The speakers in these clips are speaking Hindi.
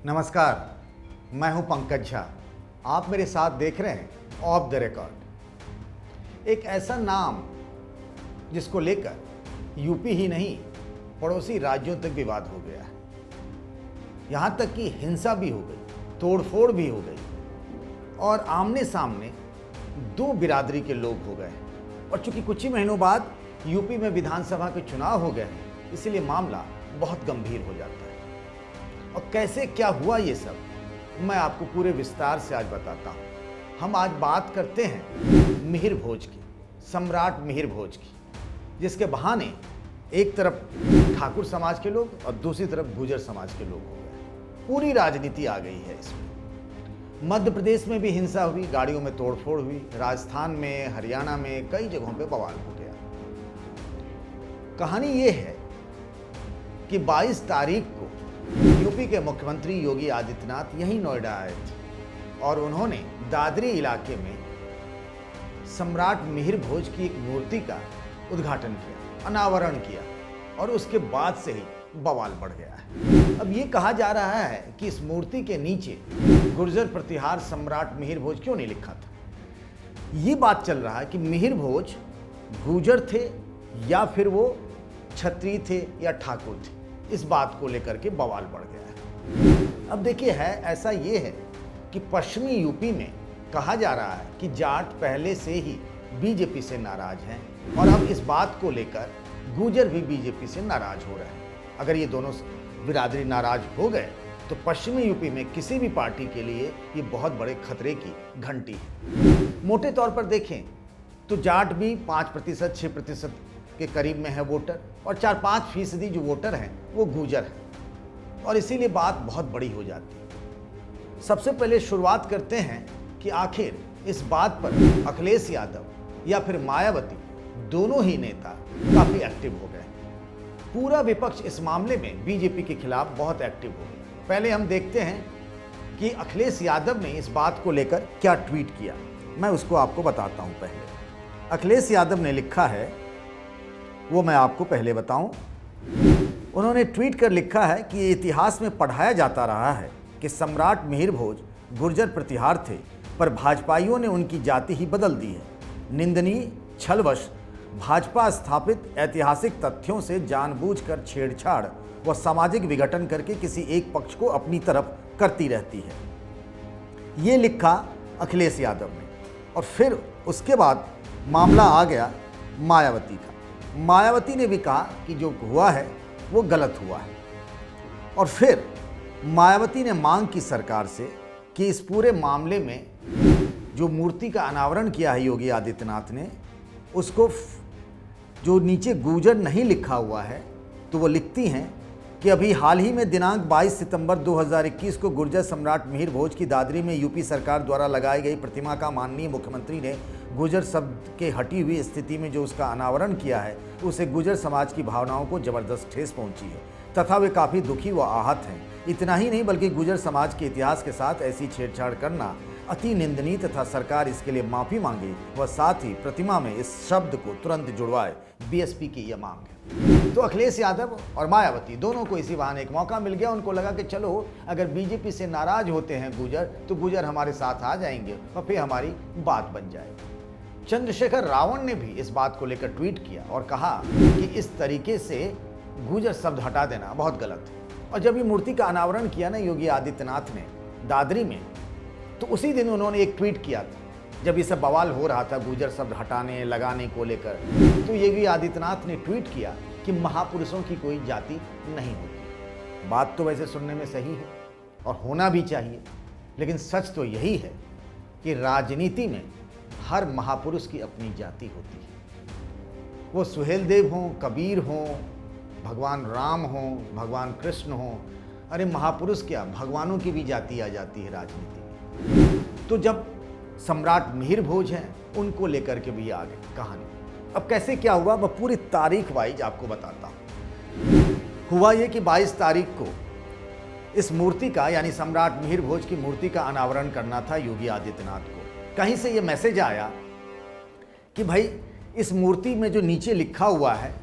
नमस्कार, मैं हूं पंकज झा। आप मेरे साथ देख रहे हैं ऑफ द रिकॉर्ड। एक ऐसा नाम जिसको लेकर यूपी ही नहीं पड़ोसी राज्यों तक विवाद हो गया है। यहां तक कि हिंसा भी हो गई, तोड़फोड़ भी हो गई और आमने सामने दो बिरादरी के लोग हो गए। और चूंकि कुछ ही महीनों बाद यूपी में विधानसभा के चुनाव हो गए, इसीलिए मामला बहुत गंभीर हो जाता है। और कैसे क्या हुआ ये सब मैं आपको पूरे विस्तार से आज बताता हूँ। हम आज बात करते हैं मिहिर भोज की, सम्राट मिहिर भोज की, जिसके बहाने एक तरफ ठाकुर समाज के लोग और दूसरी तरफ गुर्जर समाज के लोग हो गए। पूरी राजनीति आ गई है इसमें। मध्य प्रदेश में भी हिंसा हुई, गाड़ियों में तोड़फोड़ हुई, राजस्थान में, हरियाणा में कई जगहों पे बवाल हो गया। कहानी ये है कि 22 तारीख को यूपी के मुख्यमंत्री योगी आदित्यनाथ यहीं नोएडा आए थे और उन्होंने दादरी इलाके में सम्राट मिहिर भोज की एक मूर्ति का उद्घाटन किया, अनावरण किया और उसके बाद से ही बवाल बढ़ गया है। अब ये कहा जा रहा है कि इस मूर्ति के नीचे गुर्जर प्रतिहार सम्राट मिहिर भोज क्यों नहीं लिखा था। ये बात चल रहा है कि मिहिर भोज गुर्जर थे या फिर वो क्षत्रिय थे या ठाकुर थे। इस बात को लेकर के बवाल बढ़ गया है। अब देखिए, है ऐसा ये है कि पश्चिमी यूपी में कहा जा रहा है कि जाट पहले से ही बीजेपी से नाराज हैं और अब इस बात को लेकर गुर्जर भी बीजेपी से नाराज हो रहे हैं। अगर ये दोनों बिरादरी नाराज हो गए तो पश्चिमी यूपी में किसी भी पार्टी के लिए ये बहुत बड़े खतरे की घंटी है। मोटे तौर पर देखें तो जाट भी 5%, 6% के करीब में है वोटर और 4-5% जो वोटर हैं वो गुर्जर हैं और इसीलिए बात बहुत बड़ी हो जाती है। सबसे पहले शुरुआत करते हैं कि आखिर इस बात पर अखिलेश यादव या फिर मायावती दोनों ही नेता काफ़ी एक्टिव हो गए। पूरा विपक्ष इस मामले में बीजेपी के खिलाफ बहुत एक्टिव हो गया। पहले हम देखते हैं कि अखिलेश यादव ने इस बात को लेकर क्या ट्वीट किया, मैं उसको आपको बताता हूँ। पहले अखिलेश यादव ने लिखा है, वो मैं आपको पहले बताऊं। उन्होंने ट्वीट कर लिखा है कि इतिहास में पढ़ाया जाता रहा है कि सम्राट मिहिर भोज गुर्जर प्रतिहार थे, पर भाजपाइयों ने उनकी जाति ही बदल दी है। निंदनीय, छलवश भाजपा स्थापित ऐतिहासिक तथ्यों से जानबूझकर छेड़छाड़ व सामाजिक विघटन करके किसी एक पक्ष को अपनी तरफ करती रहती है। ये लिखा अखिलेश यादव ने। और फिर उसके बाद मामला आ गया मायावती का। मायावती ने भी कहा कि जो हुआ है वो गलत हुआ है और फिर मायावती ने मांग की सरकार से कि इस पूरे मामले में जो मूर्ति का अनावरण किया है योगी आदित्यनाथ ने, उसको जो नीचे गुर्जर नहीं लिखा हुआ है तो वो लिखती हैं कि अभी हाल ही में दिनांक 22 सितंबर 2021 को गुर्जर सम्राट मिहिर भोज की दादरी में यूपी सरकार द्वारा लगाई गई प्रतिमा का माननीय मुख्यमंत्री ने गुर्जर शब्द के हटी हुई स्थिति में जो उसका अनावरण किया है, उसे गुर्जर समाज की भावनाओं को जबरदस्त ठेस पहुंची है तथा वे काफ़ी दुखी व आहत हैं। इतना ही नहीं बल्कि गुर्जर समाज के इतिहास के साथ ऐसी छेड़छाड़ करना अति निंदनीय तथा सरकार इसके लिए माफ़ी मांगे व साथ ही प्रतिमा में इस शब्द को तुरंत जुड़वाए। बीएसपी की यह मांग है। तो अखिलेश यादव और मायावती दोनों को इसी बहाने एक मौका मिल गया। उनको लगा कि चलो, अगर बीजेपी से नाराज होते हैं गुर्जर तो गुर्जर हमारे साथ आ जाएंगे और फिर हमारी बात बन जाएगी। चंद्रशेखर रावण ने भी इस बात को लेकर ट्वीट किया और कहा कि इस तरीके से गुर्जर शब्द हटा देना बहुत गलत है। और जब ये मूर्ति का अनावरण किया ना योगी आदित्यनाथ ने दादरी में, तो उसी दिन उन्होंने एक ट्वीट किया था जब ये सब बवाल हो रहा था गुर्जर शब्द हटाने लगाने को लेकर। तो योगी आदित्यनाथ ने ट्वीट किया कि महापुरुषों की कोई जाति नहीं होती। बात तो वैसे सुनने में सही है और होना भी चाहिए, लेकिन सच तो यही है कि राजनीति में हर महापुरुष की अपनी जाति होती है। वो सुहेलदेव हों, कबीर हों, भगवान राम हों, भगवान कृष्ण हों, अरे महापुरुष क्या, भगवानों की भी जाति आ जाती है राजनीति में। तो जब सम्राट मिहिर भोज हैं, उनको लेकर के भी आ गई कहानी। अब कैसे क्या हुआ मैं पूरी तारीख वाइज आपको बताता हूँ। हुआ ये कि 22 तारीख को इस मूर्ति का, यानी सम्राट मिहिर भोज की मूर्ति का अनावरण करना था योगी आदित्यनाथ को। कहीं से ये मैसेज आया कि भाई इस मूर्ति में जो नीचे लिखा हुआ है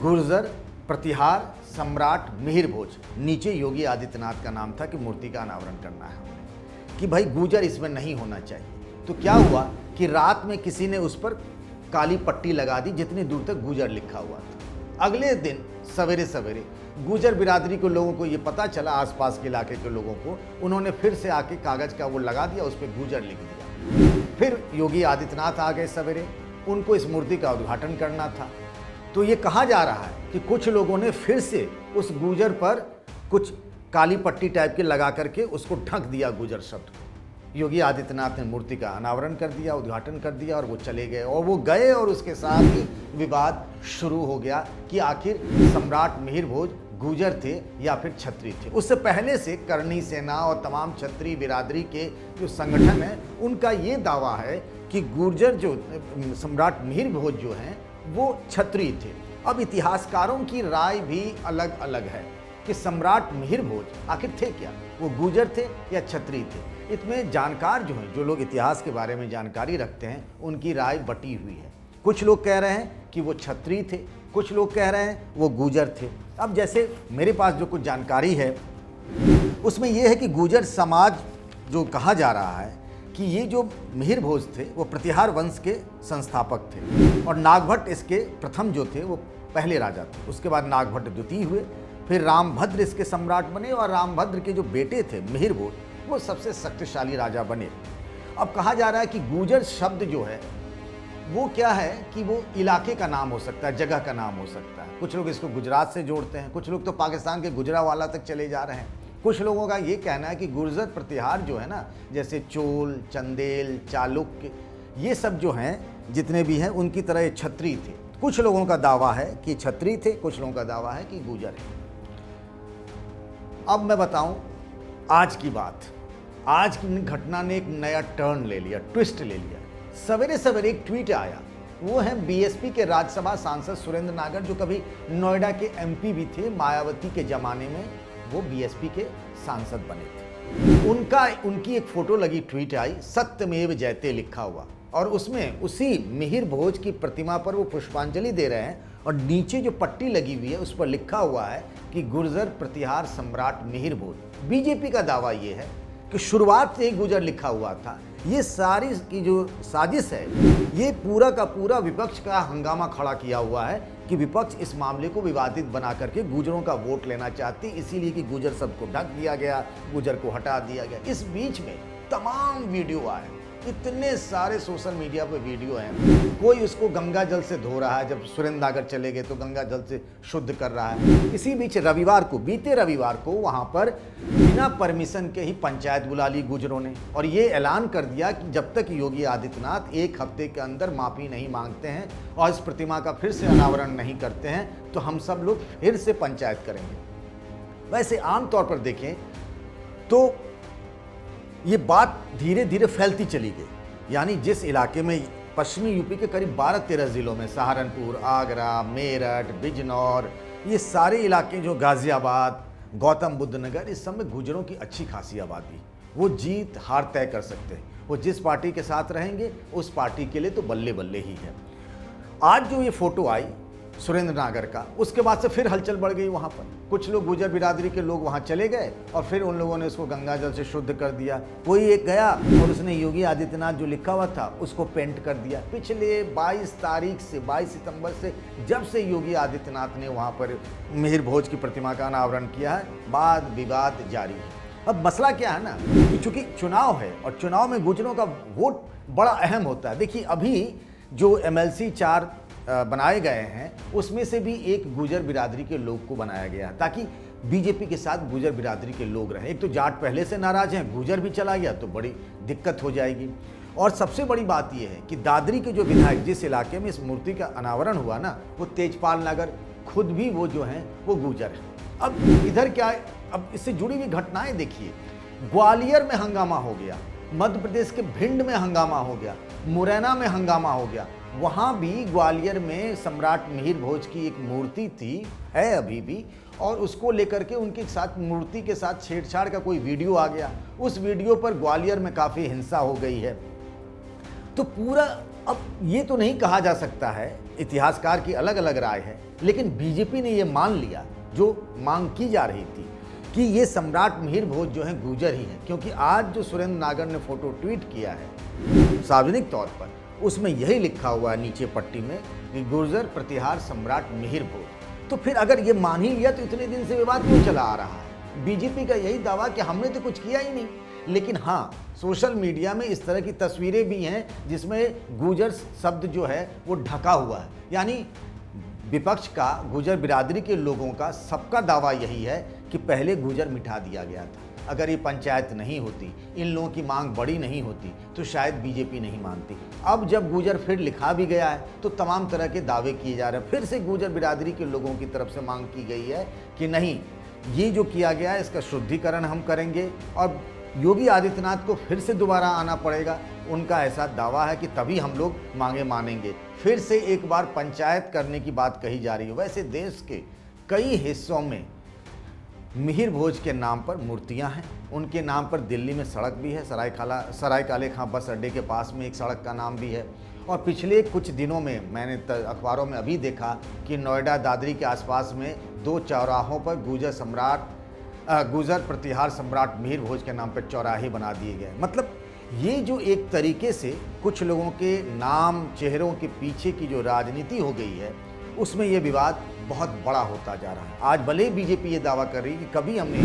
गुर्जर प्रतिहार सम्राट मिहिर भोज, नीचे योगी आदित्यनाथ का नाम था कि मूर्ति का अनावरण करना है कि भाई गुर्जर इसमें नहीं होना चाहिए। तो क्या हुआ कि रात में किसी ने उस पर काली पट्टी लगा दी जितनी दूर तक गुर्जर लिखा हुआ था। अगले दिन सवेरे सवेरे गुर्जर बिरादरी के लोगों को ये पता चला, आसपास के इलाके के लोगों को, उन्होंने फिर से आके कागज का वो लगा दिया, उस पर गुर्जर लिख दिया। फिर योगी आदित्यनाथ आ गए सवेरे, उनको इस मूर्ति का उद्घाटन करना था। तो ये कहा जा रहा है कि कुछ लोगों ने फिर से उस गुर्जर पर कुछ काली पट्टी टाइप के लगा करके उसको ढक दिया गुर्जर शब्द। योगी आदित्यनाथ ने मूर्ति का अनावरण कर दिया, उद्घाटन कर दिया और वो चले गए। और वो गए और उसके साथ ही विवाद शुरू हो गया कि आखिर सम्राट मिहिर भोज गुर्जर थे या फिर क्षत्रिय थे। उससे पहले से करणी सेना और तमाम क्षत्रिय बिरादरी के जो संगठन है उनका ये दावा है कि गुर्जर जो सम्राट मिहिर भोज जो हैं वो क्षत्रिय थे। अब इतिहासकारों की राय भी अलग अलग है कि सम्राट मिहिर भोज आखिर थे क्या, वो गुर्जर थे या क्षत्रिय थे। इसमें जानकार जो हैं, जो लोग इतिहास के बारे में जानकारी रखते हैं, उनकी राय बटी हुई है। कुछ लोग कह रहे हैं कि वो क्षत्रिय थे, कुछ लोग कह रहे हैं वो गुर्जर थे। अब जैसे मेरे पास जो कुछ जानकारी है उसमें यह है कि गुर्जर समाज जो कहा जा रहा है कि ये जो मिहिर भोज थे वो प्रतिहार वंश के संस्थापक थे और नागभट्ट इसके प्रथम जो थे वो पहले राजा थे। उसके बाद नागभट्ट द्वितीय हुए, फिर रामभद्र इसके सम्राट बने और रामभद्र के जो बेटे थे मिहिर भोज वो सबसे शक्तिशाली राजा बने। अब कहा जा रहा है कि गुर्जर शब्द जो है वो क्या है कि वो इलाके का नाम हो सकता है, जगह का नाम हो सकता है। कुछ लोग इसको गुजरात से जोड़ते हैं, कुछ लोग तो पाकिस्तान के गुजरावाला तक चले जा रहे हैं। कुछ लोगों का ये कहना है कि गुर्जर प्रतिहार जो है ना, जैसे चोल, चंदेल, चालुक्य, ये सब जो हैं जितने भी हैं उनकी तरह ये क्षत्रिय थे। कुछ लोगों का दावा है कि क्षत्रिय थे, कुछ लोगों का दावा है कि गुर्जर है। अब मैं बताऊं आज की बात। आज की घटना ने एक नया टर्न ले लिया, ट्विस्ट ले लिया। सवेरे सवेरे एक ट्वीट आया, वो है बीएसपी के राज्यसभा सांसद सुरेंद्र नागर, जो कभी नोएडा के एमपी भी थे। मायावती के जमाने में वो बीएसपी के सांसद बने थे। उनकी एक फोटो लगी, ट्वीट आई, सत्यमेव जयते लिखा हुआ, और उसमें उसी मिहिर भोज की प्रतिमा पर वो पुष्पांजलि दे रहे हैं और नीचे जो पट्टी लगी हुई है उस पर लिखा हुआ है कि गुर्जर प्रतिहार सम्राट मिहिर भोज। बीजेपी का दावा ये है कि शुरुआत से ही गुर्जर लिखा हुआ था। ये सारी की जो साजिश है, ये पूरा का पूरा विपक्ष का हंगामा खड़ा किया हुआ है कि विपक्ष इस मामले को विवादित बना करके गुर्जरों का वोट लेना चाहती, इसीलिए कि गुर्जर सबको ढक दिया गया, गुर्जर को हटा दिया गया। इस बीच में तमाम वीडियो आए, इतने सारे सोशल मीडिया पे वीडियो हैं। कोई उसको गंगा जल से धो रहा है, जब सुरेंद्र नागर चले गए तो गंगा जल से शुद्ध कर रहा है। इसी बीच बीते रविवार को वहां पर बिना परमिशन के ही पंचायत बुला ली गुर्जरों ने और ये ऐलान कर दिया कि जब तक योगी आदित्यनाथ एक हफ्ते के अंदर माफी नहीं मांगते हैं और इस प्रतिमा का फिर से अनावरण नहीं करते हैं तो हम सब लोग फिर से पंचायत करेंगे। वैसे आमतौर पर देखें तो ये बात धीरे धीरे फैलती चली गई। यानी जिस इलाके में पश्चिमी यूपी के करीब 12-13 जिलों में, सहारनपुर, आगरा, मेरठ, बिजनौर, ये सारे इलाके जो गाजियाबाद, गौतम बुद्ध नगर, इस सब में गुर्जरों की अच्छी खासी आबादी, वो जीत हार तय कर सकते हैं। वो जिस पार्टी के साथ रहेंगे उस पार्टी के लिए तो बल्ले बल्ले ही है। आज जो ये फोटो आई सुरेंद्र नागर का, उसके बाद से फिर हलचल बढ़ गई वहाँ पर। कुछ लोग गुर्जर बिरादरी के लोग वहाँ चले गए और फिर उन लोगों ने उसको गंगा जल से शुद्ध कर दिया। कोई एक गया और उसने योगी आदित्यनाथ जो लिखा हुआ था उसको पेंट कर दिया। पिछले 22 तारीख से, 22 सितंबर से, जब से योगी आदित्यनाथ ने वहाँ पर मिहिर भोज की प्रतिमा का अनावरण किया है, वाद विवाद जारी है। अब मसला क्या है ना कि चूंकि चुनाव है और चुनाव में गुर्जरों का वोट बड़ा अहम होता है। देखिए अभी जो MLC 4 बनाए गए हैं उसमें से भी एक गुर्जर बिरादरी के लोग को बनाया गया ताकि बीजेपी के साथ गुर्जर बिरादरी के लोग रहें। एक तो जाट पहले से नाराज हैं, गुर्जर भी चला गया तो बड़ी दिक्कत हो जाएगी। और सबसे बड़ी बात यह है कि दादरी के जो विधायक, जिस इलाके में इस मूर्ति का अनावरण हुआ ना, वो तेजपाल नगर, खुद भी वो जो हैं वो गुर्जर हैं। अब इधर क्या है, अब इससे जुड़ी हुई घटनाएं देखिए। ग्वालियर में हंगामा हो गया, मध्य प्रदेश के भिंड में हंगामा हो गया, मुरैना में हंगामा हो गया। वहाँ भी ग्वालियर में सम्राट मिहिर भोज की एक मूर्ति थी, है अभी भी, और उसको लेकर के उनके साथ मूर्ति के साथ छेड़छाड़ का कोई वीडियो आ गया। उस वीडियो पर ग्वालियर में काफ़ी हिंसा हो गई है। तो पूरा, अब ये तो नहीं कहा जा सकता है, इतिहासकार की अलग अलग राय है, लेकिन बीजेपी ने ये मान लिया, जो मांग की जा रही थी कि ये सम्राट मिहिर भोज जो हैं गुर्जर ही हैं, क्योंकि आज जो सुरेंद्र नागर ने फोटो ट्वीट किया है सार्वजनिक तौर पर, उसमें यही लिखा हुआ है नीचे पट्टी में कि गुर्जर प्रतिहार सम्राट मिहिर भोज। तो फिर अगर ये मान ही लिया तो इतने दिन से विवाद क्यों चला आ रहा है? बीजेपी का यही दावा कि हमने तो कुछ किया ही नहीं। लेकिन हाँ, सोशल मीडिया में इस तरह की तस्वीरें भी हैं जिसमें गुर्जर शब्द जो है वो ढका हुआ है। यानी विपक्ष का, गुर्जर बिरादरी के लोगों का, सबका दावा यही है कि पहले गुर्जर मिटा दिया गया था। अगर ये पंचायत नहीं होती, इन लोगों की मांग बड़ी नहीं होती, तो शायद बीजेपी नहीं मानती। अब जब गुर्जर फिर लिखा भी गया है तो तमाम तरह के दावे किए जा रहे हैं। फिर से गुर्जर बिरादरी के लोगों की तरफ से मांग की गई है कि नहीं, ये जो किया गया है इसका शुद्धिकरण हम करेंगे और योगी आदित्यनाथ को फिर से दोबारा आना पड़ेगा। उनका ऐसा दावा है कि तभी हम लोग मांगे मानेंगे। फिर से एक बार पंचायत करने की बात कही जा रही है। वैसे देश के कई हिस्सों में मिहिर भोज के नाम पर मूर्तियां हैं। उनके नाम पर दिल्ली में सड़क भी है, सराय काले खां बस अड्डे के पास में एक सड़क का नाम भी है। और पिछले कुछ दिनों में मैंने अखबारों में अभी देखा कि नोएडा दादरी के आसपास में 2 चौराहों पर गुर्जर प्रतिहार सम्राट मिहिर भोज के नाम पर चौराहे बना दिए गए। मतलब ये जो एक तरीके से कुछ लोगों के नाम, चेहरों के पीछे की जो राजनीति हो गई है, उसमें ये विवाद बहुत बड़ा होता जा रहा है। आज भले ही बीजेपी ये दावा कर रही है कि कभी हमने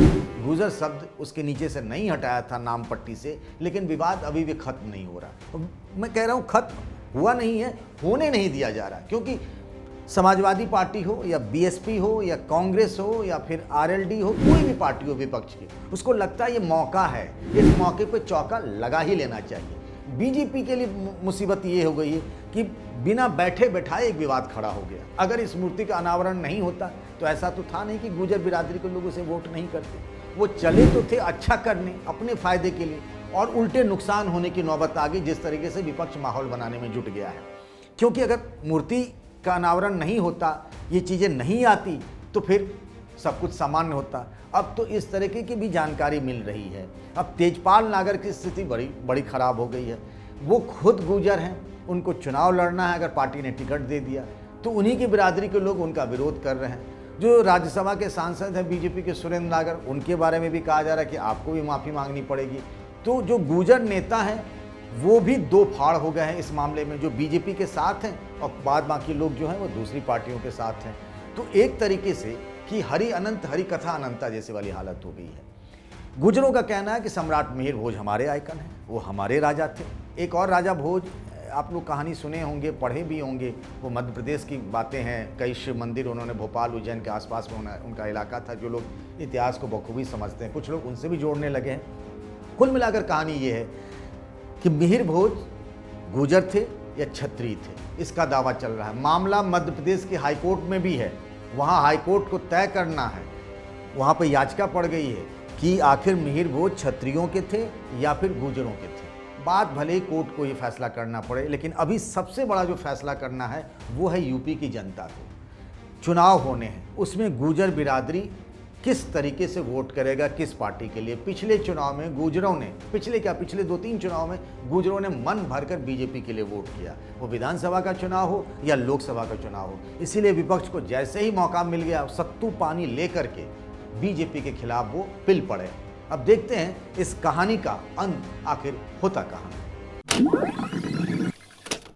गुर्जर शब्द उसके नीचे से नहीं हटाया था नाम पट्टी से, लेकिन विवाद अभी भी खत्म नहीं हो रहा। तो मैं कह रहा हूँ खत्म हुआ नहीं है, होने नहीं दिया जा रहा, क्योंकि समाजवादी पार्टी हो या बीएसपी हो या कांग्रेस हो या फिर आरएलडी हो, कोई भी पार्टी हो विपक्ष की, उसको लगता है ये मौका है, इस मौके पे चौका लगा ही लेना चाहिए। बीजेपी के लिए मुसीबत ये हो गई है कि बिना बैठे बैठाए एक विवाद खड़ा हो गया। अगर इस मूर्ति का अनावरण नहीं होता तो ऐसा तो था नहीं कि गुर्जर बिरादरी के लोग उसे वोट नहीं करते। वो चले तो थे अच्छा करने, अपने फायदे के लिए, और उल्टे नुकसान होने की नौबत आ गई जिस तरीके से विपक्ष माहौल बनाने में जुट गया है। क्योंकि अगर मूर्ति का अनावरण नहीं होता, ये चीज़ें नहीं आती, तो फिर सब कुछ सामान्य होता। अब तो इस तरीके की भी जानकारी मिल रही है। अब तेजपाल नागर की स्थिति बड़ी खराब हो गई है। वो खुद गुर्जर हैं, उनको चुनाव लड़ना है। अगर पार्टी ने टिकट दे दिया तो उन्हीं की बिरादरी के लोग उनका विरोध कर रहे हैं। जो राज्यसभा के सांसद हैं बीजेपी के सुरेंद्र नागर, उनके बारे में भी कहा जा रहा है कि आपको भी माफ़ी मांगनी पड़ेगी। तो जो गुर्जर नेता हैं वो भी दो फाड़ हो गए हैं इस मामले में, जो बीजेपी के साथ हैं और बाद बाकी लोग जो हैं वो दूसरी पार्टियों के साथ हैं। तो एक तरीके से कि हरि अनंत हरि कथा अनंता जैसे वाली हालत हो गई है। गुर्जरों का कहना है कि सम्राट मिहिर भोज हमारे आइकन हैं, वो हमारे राजा थे। एक और राजा भोज, आप लोग कहानी सुने होंगे, पढ़े भी होंगे, वो मध्य प्रदेश की बातें हैं। कई शिव मंदिर उन्होंने भोपाल, उज्जैन के आसपास में उनका इलाका था। जो लोग इतिहास को बखूबी समझते हैं, कुछ लोग उनसे भी जोड़ने लगे हैं। कुल मिलाकर कहानी ये है कि मिहिर भोज गुर्जर थे या क्षत्रिय थे, इसका दावा चल रहा है। मामला मध्य प्रदेश की हाईकोर्ट में भी है। वहाँ हाईकोर्ट को तय करना है, वहाँ पर याचिका पड़ गई है कि आखिर मिहिर भोज क्षत्रियों के थे या फिर गुर्जरों के थे। बात भले ही कोर्ट को ये फैसला करना पड़े, लेकिन अभी सबसे बड़ा जो फैसला करना है वो है यूपी की जनता को। चुनाव होने हैं, उसमें गुर्जर बिरादरी किस तरीके से वोट करेगा, किस पार्टी के लिए। पिछले चुनाव में गुर्जरों ने, पिछले 2-3 चुनाव में गुर्जरों ने मन भरकर बीजेपी के लिए वोट किया, वो विधानसभा का चुनाव हो या लोकसभा का चुनाव हो। इसीलिए विपक्ष को जैसे ही मौका मिल गया, सत्तू पानी लेकर के बीजेपी के खिलाफ वो पिल पड़े। अब देखते हैं इस कहानी का अंत आखिर होता कहाँ है।